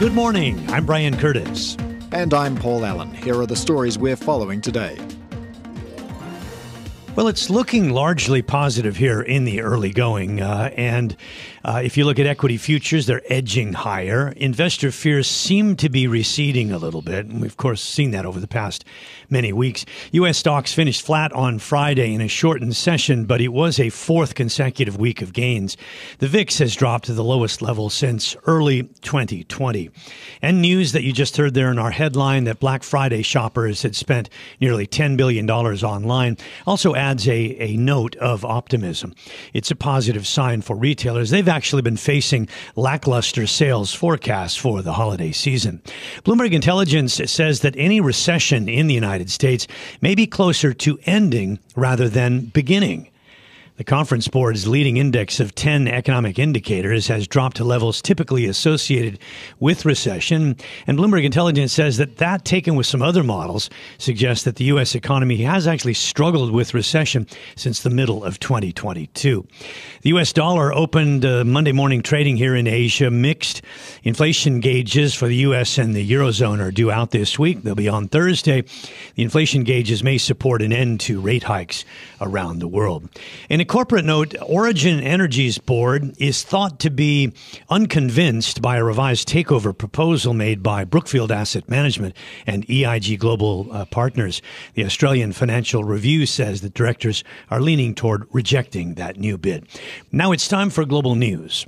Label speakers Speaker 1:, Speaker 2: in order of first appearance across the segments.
Speaker 1: Good morning. I'm Brian Curtis.
Speaker 2: And I'm Paul Allen. Here are the stories we're following today.
Speaker 1: Well, it's looking largely positive here in the early going. And if you look at equity futures, they're edging higher. Investor fears seem to be receding a little bit. And we've, of course, seen that over the past many weeks. U.S. stocks finished flat on Friday in a shortened session, but it was a fourth consecutive week of gains. The VIX has dropped to the lowest level since early 2020. And news that you just heard there in our headline that Black Friday shoppers had spent nearly $10 billion online also adds a note of optimism. It's a positive sign for retailers. They've actually been facing lackluster sales forecasts for the holiday season. Bloomberg Intelligence says that any recession in the United States may be closer to ending rather than beginning. The Conference Board's leading index of 10 economic indicators has dropped to levels typically associated with recession. And Bloomberg Intelligence says that taken with some other models, suggests that the U.S. economy has actually struggled with recession since the middle of 2022. The U.S. dollar opened Monday morning trading here in Asia mixed. Inflation gauges for the U.S. and the Eurozone are due out this week. They'll be on Thursday. The inflation gauges may support an end to rate hikes around the world. In a corporate note, Origin Energy's board is thought to be unconvinced by a revised takeover proposal made by Brookfield Asset Management and EIG Global Partners. The Australian Financial Review says that directors are leaning toward rejecting that new bid. Now it's time for global news.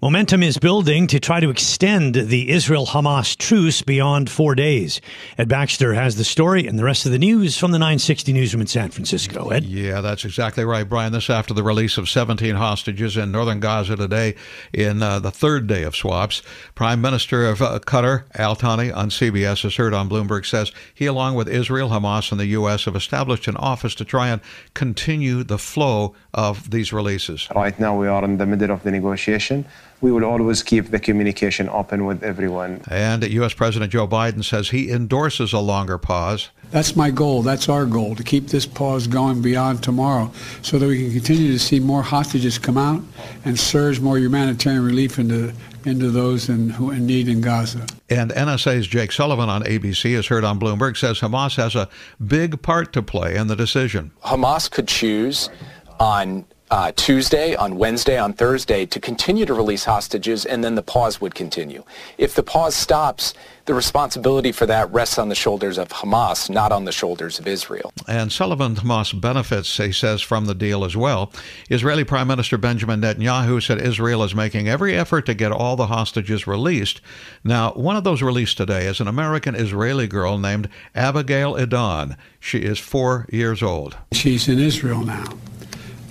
Speaker 1: Momentum is building to try to extend the Israel-Hamas truce beyond 4 days. Ed Baxter has the story and the rest of the news from the 960 newsroom in San Francisco. Ed?
Speaker 3: Yeah, that's exactly right, Brian. This after the release of 17 hostages in northern Gaza today in the third day of swaps. Prime Minister of Qatar, Al Thani, on CBS, as heard on Bloomberg, says he, along with Israel, Hamas, and the U.S., have established an office to try and continue the flow of these releases.
Speaker 4: Right now we are in the middle of the negotiation. We will always keep the communication open with everyone.
Speaker 3: And U.S. President Joe Biden says he endorses a longer pause.
Speaker 5: That's my goal. That's our goal, to keep this pause going beyond tomorrow so that we can continue to see more hostages come out and surge more humanitarian relief into those in need in Gaza.
Speaker 3: And NSA's Jake Sullivan on ABC, as heard on Bloomberg, says Hamas has a big part to play in the decision.
Speaker 6: Hamas could choose on Tuesday, on Wednesday, on Thursday to continue to release hostages, and then the pause would continue. If the pause stops, the responsibility for that rests on the shoulders of Hamas, not on the shoulders of Israel.
Speaker 3: And Sullivan Hamas benefits, he says, from the deal as well. Israeli Prime Minister Benjamin Netanyahu said Israel is making every effort to get all the hostages released. Now, one of those released today is an American-Israeli girl named Abigail Edan. She is 4 years old.
Speaker 5: She's in Israel now.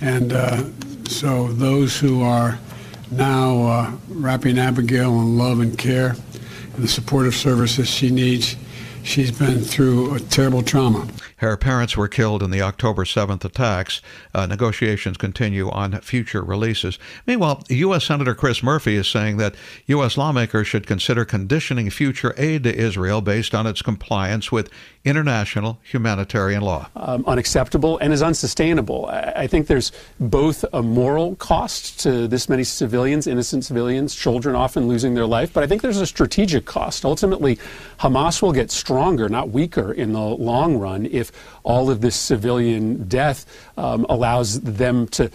Speaker 5: And so those who are now wrapping Abigail in love and care and the supportive services she needs, she's been through a terrible trauma.
Speaker 3: Her parents were killed in the October 7th attacks. Negotiations continue on future releases. Meanwhile, U.S. Senator Chris Murphy is saying that U.S. lawmakers should consider conditioning future aid to Israel based on its compliance with international humanitarian law.
Speaker 7: Unacceptable and is unsustainable. I think there's both a moral cost to this many civilians, innocent civilians, children often losing their life, but I think there's a strategic cost. Ultimately, Hamas will get stronger, not weaker, in the long run if all of this civilian death allows them to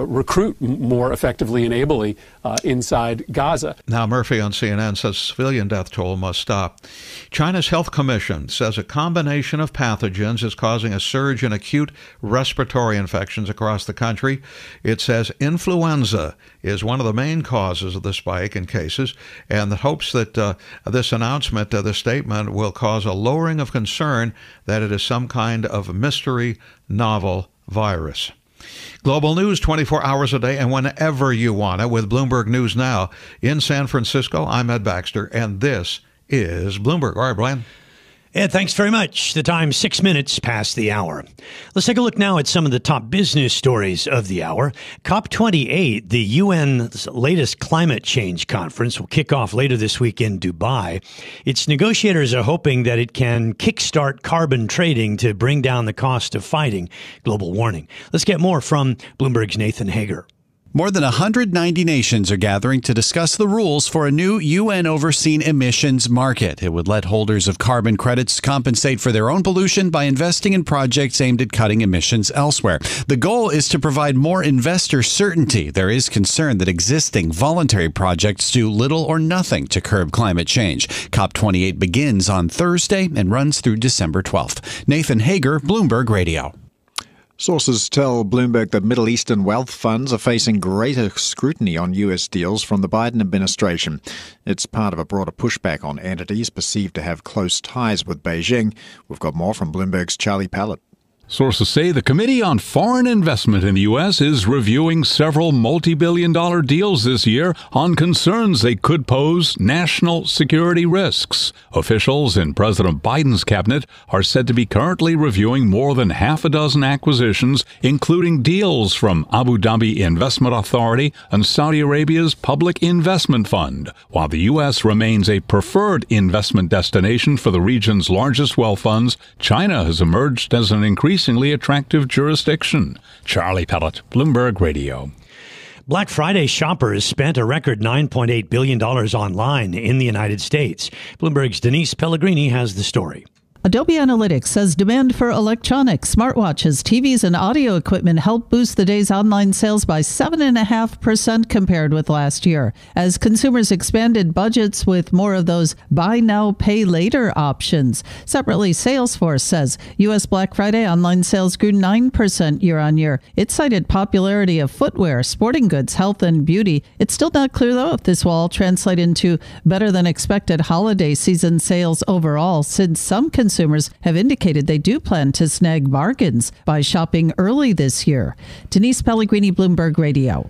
Speaker 7: recruit more effectively and ably inside Gaza.
Speaker 3: Now, Murphy on CNN says civilian death toll must stop. China's Health Commission says a combination of pathogens is causing a surge in acute respiratory infections across the country. It says influenza is one of the main causes of the spike in cases, and hopes that this announcement, this statement, will cause a lowering of concern that it is some kind of mystery novel virus. Global news 24 hours a day and whenever you want it with Bloomberg News Now. In San Francisco, I'm Ed Baxter, and this is Bloomberg. All right, Brian.
Speaker 1: Ed, thanks very much. The time 6 minutes past the hour. Let's take a look now at some of the top business stories of the hour. COP28, the UN's latest climate change conference, will kick off later this week in Dubai. Its negotiators are hoping that it can kickstart carbon trading to bring down the cost of fighting global warming. Let's get more from Bloomberg's Nathan Hager.
Speaker 8: More than 190 nations are gathering to discuss the rules for a new UN-overseen emissions market. It would let holders of carbon credits compensate for their own pollution by investing in projects aimed at cutting emissions elsewhere. The goal is to provide more investor certainty. There is concern that existing voluntary projects do little or nothing to curb climate change. COP28 begins on Thursday and runs through December 12th. Nathan Hager, Bloomberg Radio.
Speaker 2: Sources tell Bloomberg that Middle Eastern wealth funds are facing greater scrutiny on U.S. deals from the Biden administration. It's part of a broader pushback on entities perceived to have close ties with Beijing. We've got more from Bloomberg's Charlie Pallett.
Speaker 9: Sources say the Committee on Foreign Investment in the U.S. is reviewing several multi-billion-dollar deals this year on concerns they could pose national security risks. Officials in President Biden's cabinet are said to be currently reviewing more than half a dozen acquisitions, including deals from Abu Dhabi Investment Authority and Saudi Arabia's Public Investment Fund. While the U.S. remains a preferred investment destination for the region's largest wealth funds, China has emerged as an increasingly attractive jurisdiction. Charlie Pallett, Bloomberg Radio.
Speaker 1: Black Friday shoppers spent a record $9.8 billion online in the United States. Bloomberg's Denise Pellegrini has the story.
Speaker 10: Adobe Analytics says demand for electronics, smartwatches, TVs, and audio equipment helped boost the day's online sales by 7.5% compared with last year, as consumers expanded budgets with more of those buy now, pay later options. Separately, Salesforce says U.S. Black Friday online sales grew 9% year on year. It cited popularity of footwear, sporting goods, health, and beauty. It's still not clear, though, if this will all translate into better than expected holiday season sales overall, since some consumers have indicated they do plan to snag bargains by shopping early this year. Denise Pellegrini, Bloomberg Radio.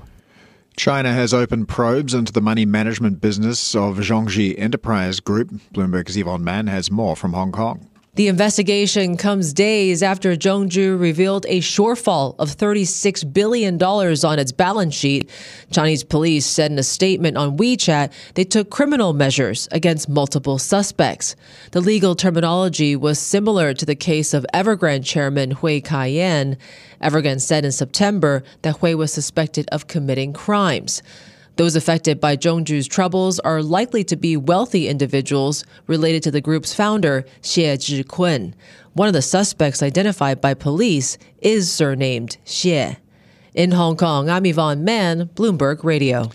Speaker 2: China has opened probes into the money management business of Zhongzi Enterprise Group. Bloomberg's Yvonne Mann has more from Hong Kong.
Speaker 11: The investigation comes days after Zhongzi revealed a shortfall of $36 billion on its balance sheet. Chinese police said in a statement on WeChat they took criminal measures against multiple suspects. The legal terminology was similar to the case of Evergrande chairman Hui Kai-yan. Evergrande said in September that Hui was suspected of committing crimes. Those affected by Zhongzi's troubles are likely to be wealthy individuals related to the group's founder, Xie Zhikun. One of the suspects identified by police is surnamed Xie. In Hong Kong, I'm Yvonne Mann, Bloomberg Radio.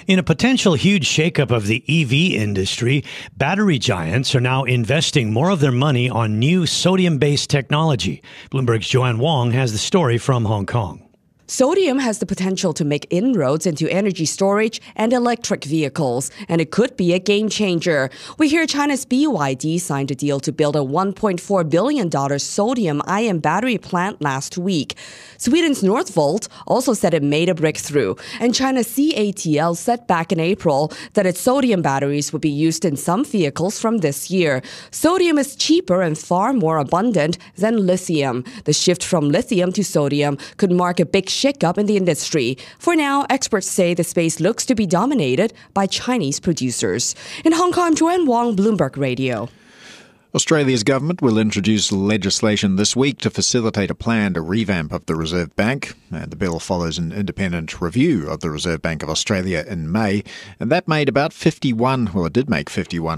Speaker 1: In a potential huge shakeup of the EV industry, battery giants are now investing more of their money on new sodium-based technology. Bloomberg's Joanne Wong has the story from Hong Kong.
Speaker 12: Sodium has the potential to make inroads into energy storage and electric vehicles, and it could be a game changer. We hear China's BYD signed a deal to build a $1.4 billion sodium-ion battery plant last week. Sweden's Northvolt also said it made a breakthrough, and China's CATL said back in April that its sodium batteries would be used in some vehicles from this year. Sodium is cheaper and far more abundant than lithium. The shift from lithium to sodium could mark a big shakeup in the industry. For now, experts say the space looks to be dominated by Chinese producers. In Hong Kong, Joanne Wong, Bloomberg Radio.
Speaker 2: Australia's government will introduce legislation this week to facilitate a plan to revamp of the Reserve Bank. And the bill follows an independent review of the Reserve Bank of Australia in May, and that made about 51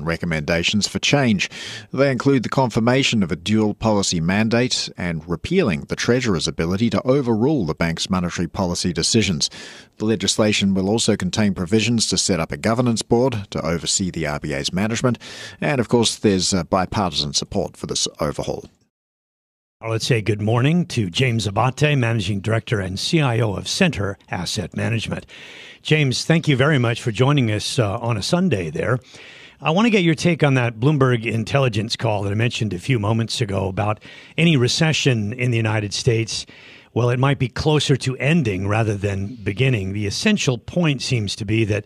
Speaker 2: recommendations for change. They include the confirmation of a dual policy mandate and repealing the Treasurer's ability to overrule the bank's monetary policy decisions. The legislation will also contain provisions to set up a governance board to oversee the RBA's management, and of course there's bipartisan support for this overhaul.
Speaker 1: Let's say good morning to James Abate, Managing Director and CIO of Center Asset Management. James, thank you very much for joining us on a Sunday there. I want to get your take on that Bloomberg intelligence call that I mentioned a few moments ago about any recession in the United States. Well, it might be closer to ending rather than beginning. The essential point seems to be that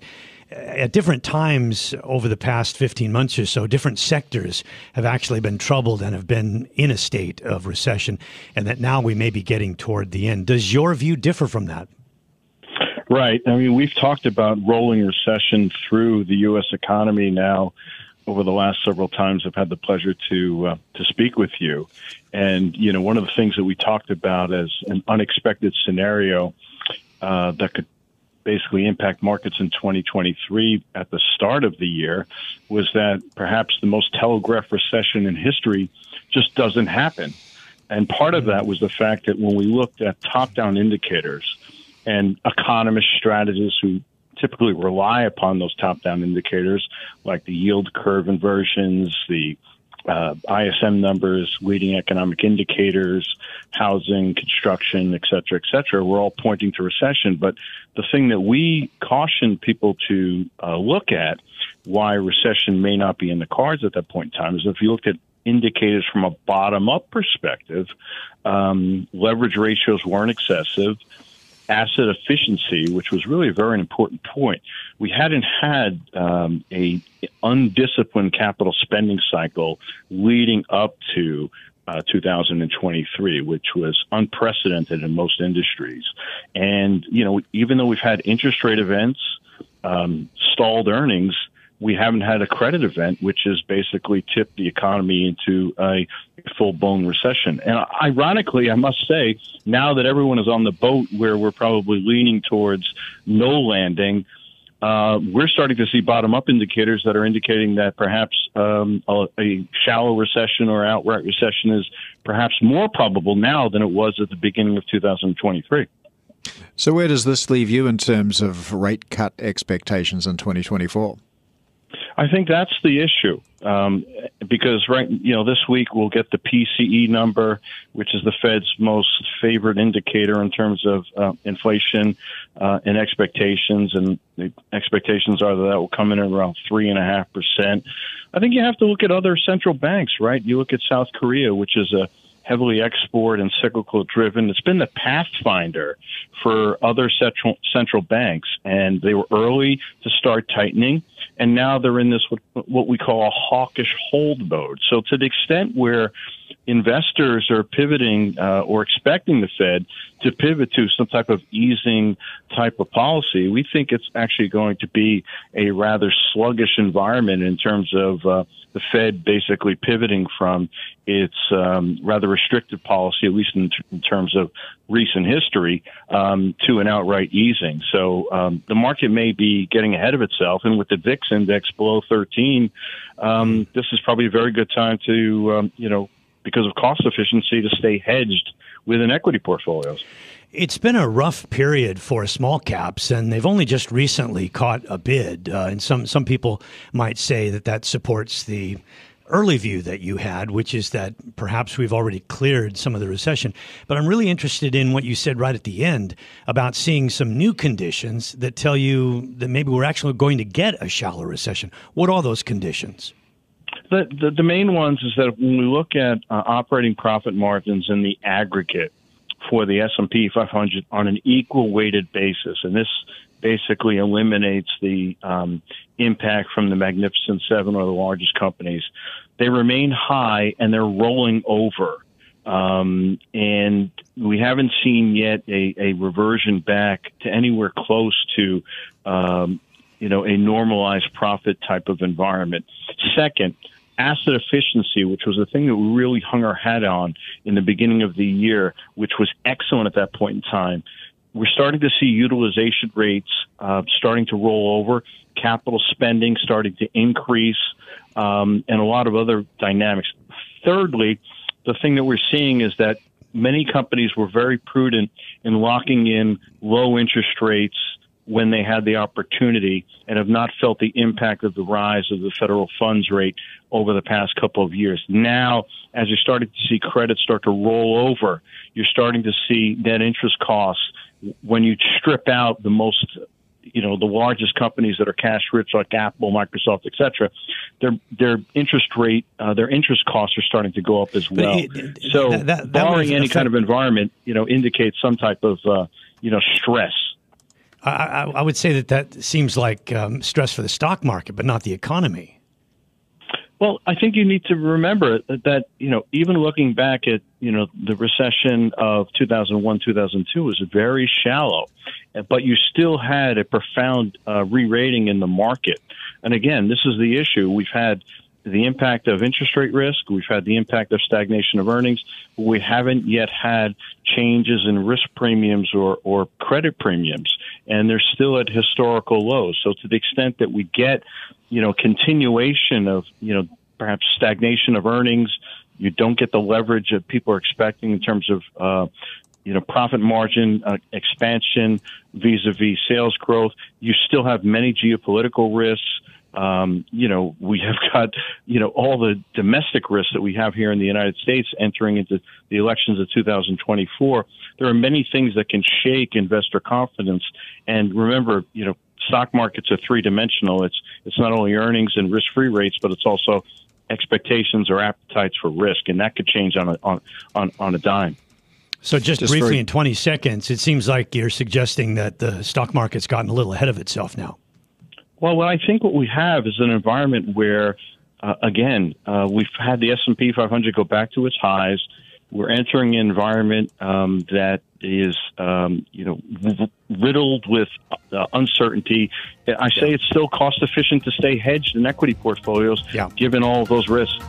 Speaker 1: at different times over the past 15 months or so, different sectors have actually been troubled and have been in a state of recession, and that now we may be getting toward the end. Does your view differ from that?
Speaker 13: Right. I mean, we've talked about rolling recession through the U.S. economy now over the last several times. I've had the pleasure to speak with you. And, you know, one of the things that we talked about as an unexpected scenario that could basically impact markets in 2023 at the start of the year was that perhaps the most telegraphed recession in history just doesn't happen. And part of that was the fact that when we looked at top-down indicators and economist strategists who typically rely upon those top-down indicators, like the yield curve inversions, the ISM numbers, leading economic indicators, housing, construction, et cetera, we're all pointing to recession. But the thing that we caution people to look at why recession may not be in the cards at that point in time is if you looked at indicators from a bottom-up perspective, leverage ratios weren't excessive. Asset efficiency, which was really a very important point. We hadn't had a undisciplined capital spending cycle leading up to 2023, which was unprecedented in most industries. And, even though we've had interest rate events, stalled earnings, we haven't had a credit event, which has basically tipped the economy into a full-blown recession. And ironically, I must say, now that everyone is on the boat where we're probably leaning towards no landing, we're starting to see bottom-up indicators that are indicating that perhaps a shallow recession or outright recession is perhaps more probable now than it was at the beginning of 2023.
Speaker 2: So where does this leave you in terms of rate cut expectations in 2024?
Speaker 13: I think that's the issue, because this week we'll get the PCE number, which is the Fed's most favored indicator in terms of inflation and expectations, and the expectations are that will come in at around 3.5%. I think you have to look at other central banks, right? You look at South Korea, which is a heavily export and cyclical driven. It's been the pathfinder for other central banks, and they were early to start tightening. And now they're in this what we call a hawkish hold mode. So to the extent where investors are pivoting or expecting the Fed to pivot to some type of easing type of policy, we think it's actually going to be a rather sluggish environment in terms of the Fed basically pivoting from its rather restrictive policy, at least in terms of recent history, to an outright easing. So the market may be getting ahead of itself, and with the VIX index below 13, this is probably a very good time to, because of cost efficiency, to stay hedged within equity portfolios.
Speaker 1: It's been a rough period for small caps, and they've only just recently caught a bid. And some people might say that supports the early view that you had, which is that perhaps we've already cleared some of the recession. But I'm really interested in what you said right at the end about seeing some new conditions that tell you that maybe we're actually going to get a shallow recession. What are those conditions?
Speaker 13: The main ones is that when we look at operating profit margins in the aggregate for the S&P 500 on an equal weighted basis, and this basically eliminates the impact from the Magnificent Seven or the largest companies, they remain high and they're rolling over. And we haven't seen yet a reversion back to anywhere close to, a normalized profit type of environment. Second, asset efficiency, which was the thing that we really hung our hat on in the beginning of the year, which was excellent at that point in time. We're starting to see utilization rates starting to roll over, capital spending starting to increase, and a lot of other dynamics. Thirdly, the thing that we're seeing is that many companies were very prudent in locking in low interest rates when they had the opportunity and have not felt the impact of the rise of the federal funds rate over the past couple of years. Now, as you're starting to see credit start to roll over, you're starting to see net interest costs when you strip out the most, the largest companies that are cash rich like Apple, Microsoft, et cetera, their interest rate, their interest costs are starting to go up as well. So barring any kind of environment, indicates some type of, stress.
Speaker 1: I would say that seems like stress for the stock market, but not the economy.
Speaker 13: Well, I think you need to remember that, even looking back at, the recession of 2001, 2002 was very shallow, but you still had a profound re-rating in the market. And again, this is the issue. We've had the impact of interest rate risk. We've had the impact of stagnation of earnings. But we haven't yet had changes in risk premiums or credit premiums, and they're still at historical lows. So to the extent that we get, continuation of, perhaps stagnation of earnings, you don't get the leverage that people are expecting in terms of, profit margin expansion vis-a-vis sales growth. You still have many geopolitical risks. We have got, all the domestic risks that we have here in the United States entering into the elections of 2024. There are many things that can shake investor confidence. And remember, stock markets are three-dimensional. It's not only earnings and risk-free rates, but it's also expectations or appetites for risk, and that could change on a dime.
Speaker 1: So just briefly in 20 seconds, it seems like you're suggesting that the stock market's gotten a little ahead of itself now.
Speaker 13: Well, I think what we have is an environment where, we've had the S&P 500 go back to its highs. We're entering an environment that is, riddled with uncertainty. I say it's still cost efficient to stay hedged in equity portfolios, given all of those risks.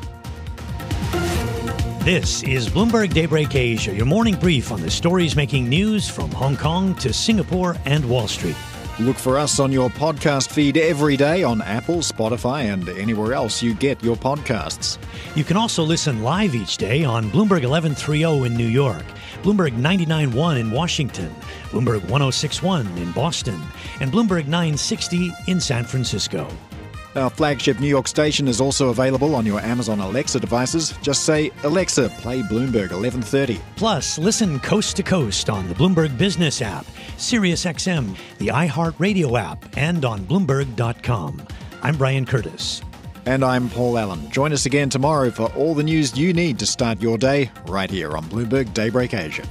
Speaker 1: This is Bloomberg Daybreak Asia, your morning brief on the stories making news from Hong Kong to Singapore and Wall Street.
Speaker 2: Look for us on your podcast feed every day on Apple, Spotify, and anywhere else you get your podcasts.
Speaker 1: You can also listen live each day on Bloomberg 1130 in New York, Bloomberg 99.1 in Washington, Bloomberg 106.1 in Boston, and Bloomberg 960 in San Francisco.
Speaker 2: Our flagship New York station is also available on your Amazon Alexa devices. Just say, Alexa, play Bloomberg 1130.
Speaker 1: Plus, listen coast to coast on the Bloomberg Business app, SiriusXM, the iHeartRadio app, and on Bloomberg.com. I'm Brian Curtis.
Speaker 2: And I'm Paul Allen. Join us again tomorrow for all the news you need to start your day right here on Bloomberg Daybreak Asia.